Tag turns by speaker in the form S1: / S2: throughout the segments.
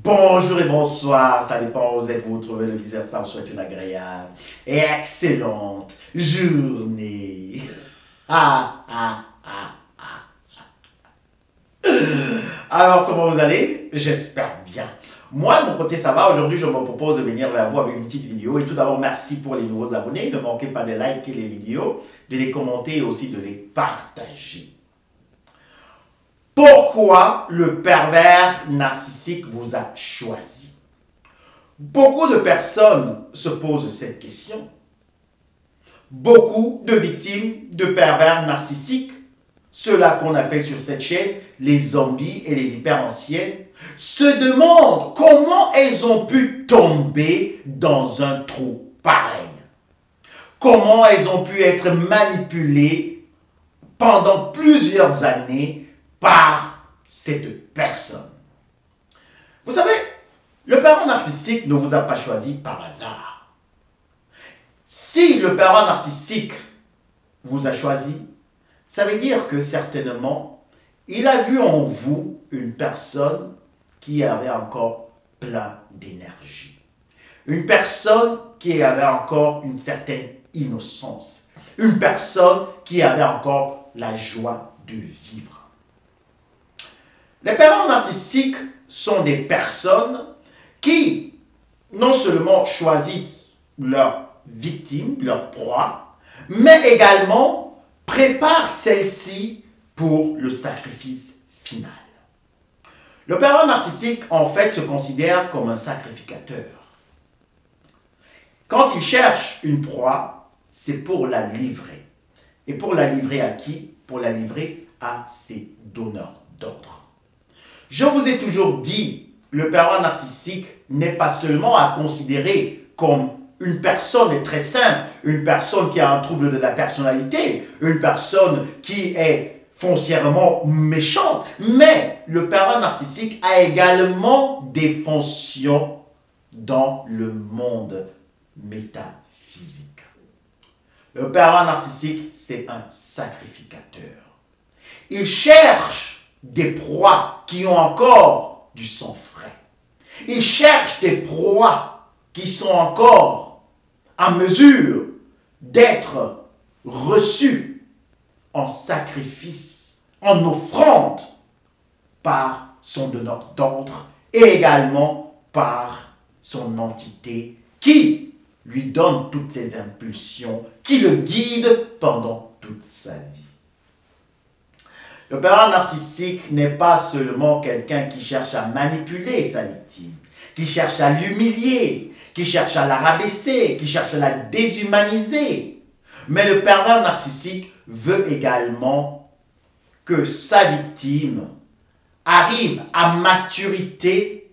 S1: Bonjour et bonsoir, ça dépend où vous êtes, vous trouvez le viseur, ça vous souhaite une agréable et excellente journée. Ah, ah, ah. Alors, comment vous allez? J'espère bien. Moi, de mon côté, ça va. Aujourd'hui, je me propose de venir vers vous avec une petite vidéo. Et tout d'abord, merci pour les nouveaux abonnés. Ne manquez pas de liker les vidéos, de les commenter et aussi de les partager. Pourquoi le pervers narcissique vous a choisi? Beaucoup de personnes se posent cette question. Beaucoup de victimes de pervers narcissiques, ceux-là qu'on appelle sur cette chaîne les zombies et les vipères anciennes, se demandent comment elles ont pu tomber dans un trou pareil. Comment elles ont pu être manipulées pendant plusieurs années par cette personne. Vous savez, le pervers narcissique ne vous a pas choisi par hasard. Si le pervers narcissique vous a choisi, ça veut dire que certainement, il a vu en vous une personne qui avait encore plein d'énergie. Une personne qui avait encore une certaine innocence. Une personne qui avait encore la joie de vivre. Les pervers narcissiques sont des personnes qui non seulement choisissent leur victime, leur proie, mais également préparent celle-ci pour le sacrifice final. Le pervers narcissique, en fait, se considère comme un sacrificateur. Quand il cherche une proie, c'est pour la livrer. Et pour la livrer à qui? Pour la livrer à ses donneurs d'ordre. Je vous ai toujours dit, le pervers narcissique n'est pas seulement à considérer comme une personne très simple, une personne qui a un trouble de la personnalité, une personne qui est foncièrement méchante, mais le pervers narcissique a également des fonctions dans le monde métaphysique. Le pervers narcissique, c'est un sacrificateur. Il cherche des proies qui ont encore du sang frais. Il cherche des proies qui sont encore en mesure d'être reçues en sacrifice, en offrande par son donneur d'ordre et également par son entité qui lui donne toutes ses impulsions, qui le guide pendant toute sa vie. Le pervers narcissique n'est pas seulement quelqu'un qui cherche à manipuler sa victime, qui cherche à l'humilier, qui cherche à la rabaisser, qui cherche à la déshumaniser. Mais le pervers narcissique veut également que sa victime arrive à maturité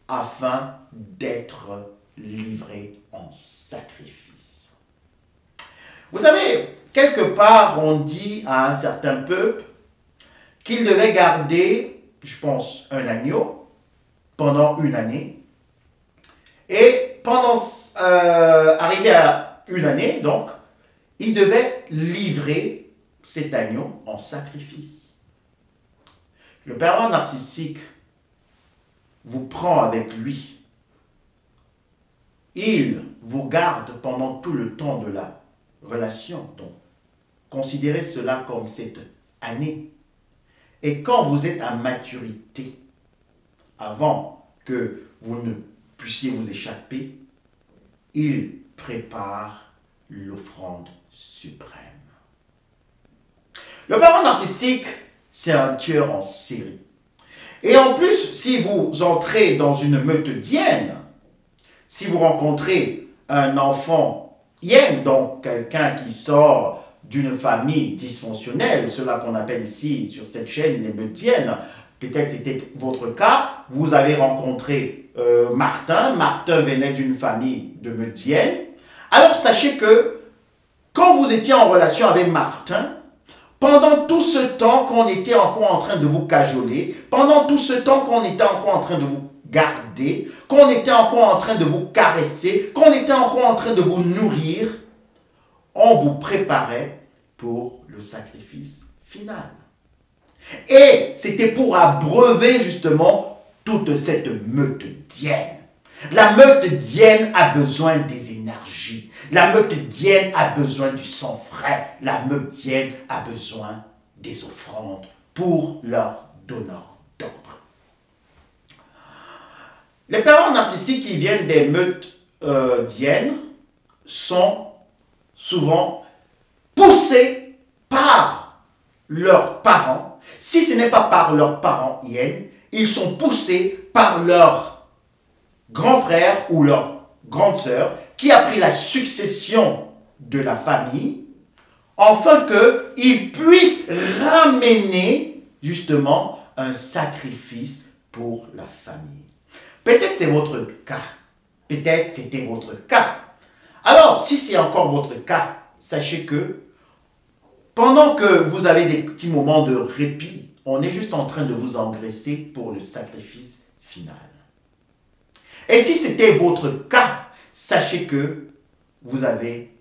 S1: afin d'être livrée en sacrifice. Vous savez, quelque part, on dit à un certain peuple qu'il devait garder, je pense, un agneau pendant une année. Et pendant, arrivé à une année, donc, il devait livrer cet agneau en sacrifice. Le pervers narcissique vous prend avec lui. Il vous garde pendant tout le temps de la relation. Donc, considérez cela comme cette année. Et quand vous êtes à maturité, avant que vous ne puissiez vous échapper, il prépare l'offrande suprême. Le pervers narcissique, c'est un tueur en série. Et en plus, si vous entrez dans une meute d'hyènes, si vous rencontrez un enfant hyène, donc quelqu'un qui sort d'une famille dysfonctionnelle, cela qu'on appelle ici sur cette chaîne les meutiennes, peut-être c'était votre cas, vous avez rencontré Martin, Martin venait d'une famille de meutiennes, alors sachez que quand vous étiez en relation avec Martin, pendant tout ce temps qu'on était encore en train de vous cajoler, pendant tout ce temps qu'on était encore en train de vous garder, qu'on était encore en train de vous caresser, qu'on était encore en train de vous nourrir, on vous préparait pour le sacrifice final. Et c'était pour abreuver justement toute cette meute d'hyènes. La meute d'hyènes a besoin des énergies. La meute d'hyènes a besoin du sang frais. La meute d'hyènes a besoin des offrandes pour leurs donneurs d'ordre. Les parents narcissiques qui viennent des meutes d'hyènes sont souvent poussés par leurs parents. Si ce n'est pas par leurs parents hyènes, ils sont poussés par leur grand frère ou leur grande sœur qui a pris la succession de la famille, afin qu'ils puissent ramener justement un sacrifice pour la famille. Peut-être c'est votre cas. Peut-être c'était votre cas. Alors, si c'est encore votre cas, sachez que pendant que vous avez des petits moments de répit, on est juste en train de vous engraisser pour le sacrifice final. Et si c'était votre cas, sachez que vous avez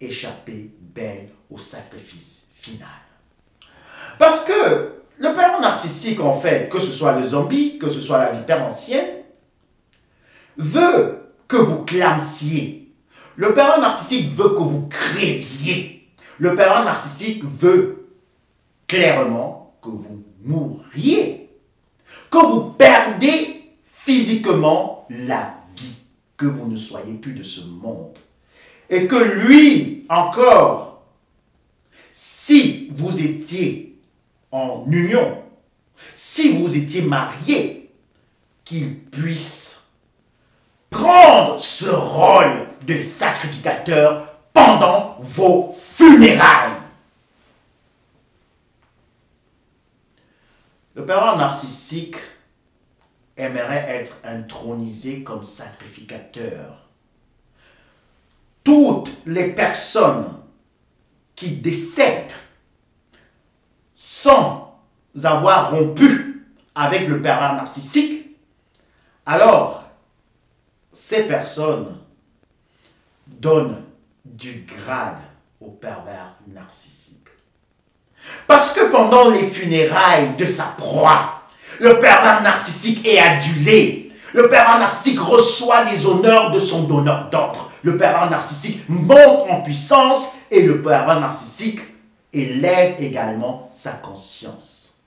S1: échappé belle au sacrifice final. Parce que le parent narcissique, en fait, que ce soit le zombie, que ce soit la vipère ancienne, veut que vous clamsiez. Le parent narcissique veut que vous créviez. Le parent narcissique veut clairement que vous mouriez. Que vous perdez physiquement la vie. Que vous ne soyez plus de ce monde. Et que lui, encore, si vous étiez en union, si vous étiez marié, qu'il puisse prendre ce rôle de sacrificateur pendant vos funérailles. Le parent narcissique aimerait être intronisé comme sacrificateur. Toutes les personnes qui décèdent sans avoir rompu avec le parent narcissique, alors ces personnes donnent du grade au pervers narcissique. Parce que pendant les funérailles de sa proie, le pervers narcissique est adulé. Le pervers narcissique reçoit des honneurs de son donneur d'ordre. Le pervers narcissique monte en puissance et le pervers narcissique élève également sa conscience.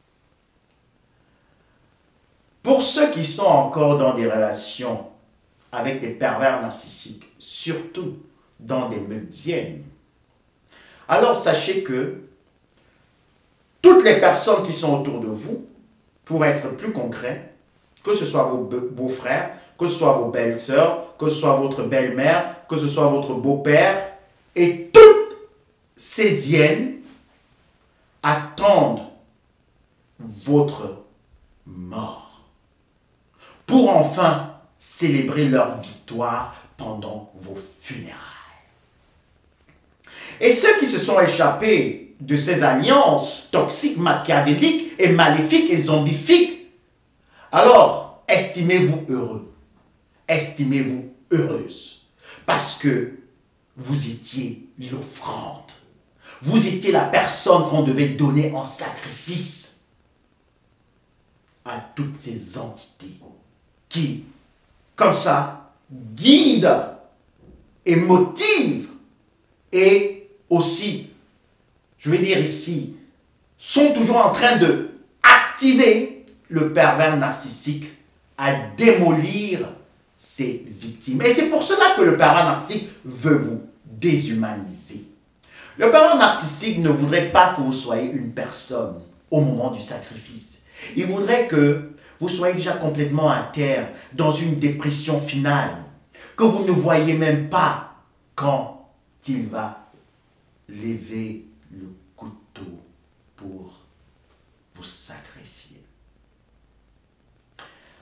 S1: Pour ceux qui sont encore dans des relations avec des pervers narcissiques, surtout dans des meurtriers, alors sachez que toutes les personnes qui sont autour de vous, pour être plus concret, que ce soit vos beaux-frères, que ce soit vos belles-sœurs, que ce soit votre belle-mère, que ce soit votre beau-père, et toutes ces hyènes attendent votre mort pour enfin célébrer leur victoire pendant vos funérailles. Et ceux qui se sont échappés de ces alliances toxiques, machiavéliques et maléfiques et zombifiques, alors estimez-vous heureux, estimez-vous heureuse, parce que vous étiez l'offrande, vous étiez la personne qu'on devait donner en sacrifice à toutes ces entités qui, comme ça, guident et motivent et aussi, je vais dire ici, sont toujours en train de activer le pervers narcissique à démolir ses victimes. Et c'est pour cela que le pervers narcissique veut vous déshumaniser. Le pervers narcissique ne voudrait pas que vous soyez une personne au moment du sacrifice. Il voudrait que vous soyez déjà complètement à terre, dans une dépression finale, que vous ne voyez même pas quand il va lever le couteau pour vous sacrifier.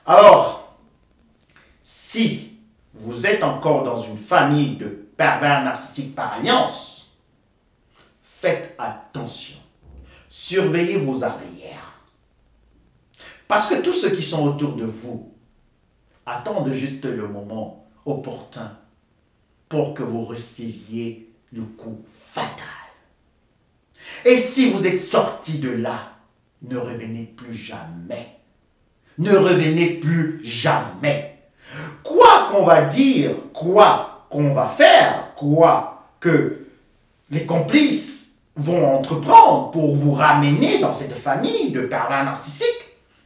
S1: Alors, si vous êtes encore dans une famille de pervers narcissiques par alliance, faites attention. Surveillez vos arrières. Parce que tous ceux qui sont autour de vous attendent juste le moment opportun pour que vous receviez le coup fatal. Et si vous êtes sorti de là, ne revenez plus jamais. Ne revenez plus jamais. Quoi qu'on va dire, quoi qu'on va faire, quoi que les complices vont entreprendre pour vous ramener dans cette famille de pervers narcissiques,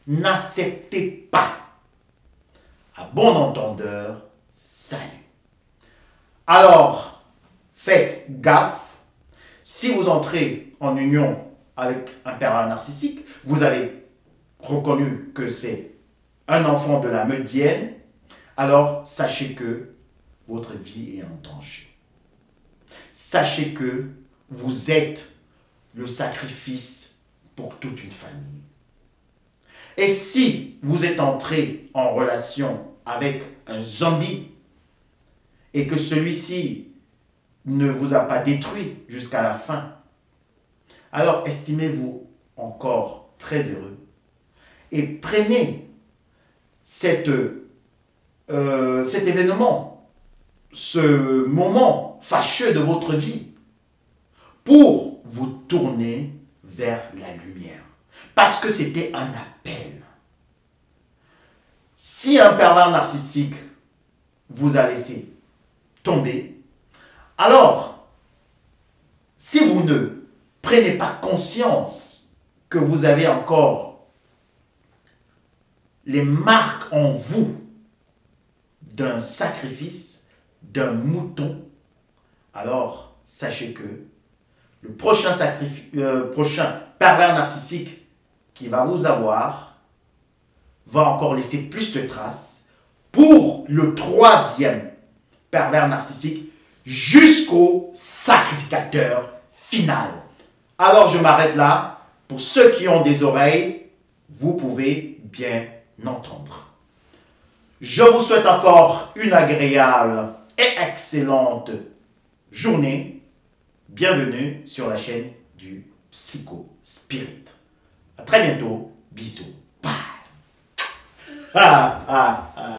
S1: n'acceptez pas. À bon entendeur, salut. Alors, faites gaffe. Si vous entrez en union avec un pervers narcissique, vous avez reconnu que c'est un enfant de la Meudienne, alors sachez que votre vie est en danger. Sachez que vous êtes le sacrifice pour toute une famille. Et si vous êtes entré en relation avec un zombie et que celui-ci ne vous a pas détruit jusqu'à la fin, alors estimez-vous encore très heureux et prenez cet événement, ce moment fâcheux de votre vie pour vous tourner vers la lumière. Parce que c'était un appel. Si un pervers narcissique vous a laissé tomber, alors, si vous ne prenez pas conscience que vous avez encore les marques en vous d'un sacrifice, d'un mouton, alors sachez que le prochain pervers narcissique qui va vous avoir va encore laisser plus de traces pour le troisième pervers narcissique jusqu'au sacrificateur final. Alors je m'arrête là. Pour ceux qui ont des oreilles, vous pouvez bien entendre. Je vous souhaite encore une agréable et excellente journée. Bienvenue sur la chaîne du Psycho Spirit. À très bientôt. Bisous. Bye.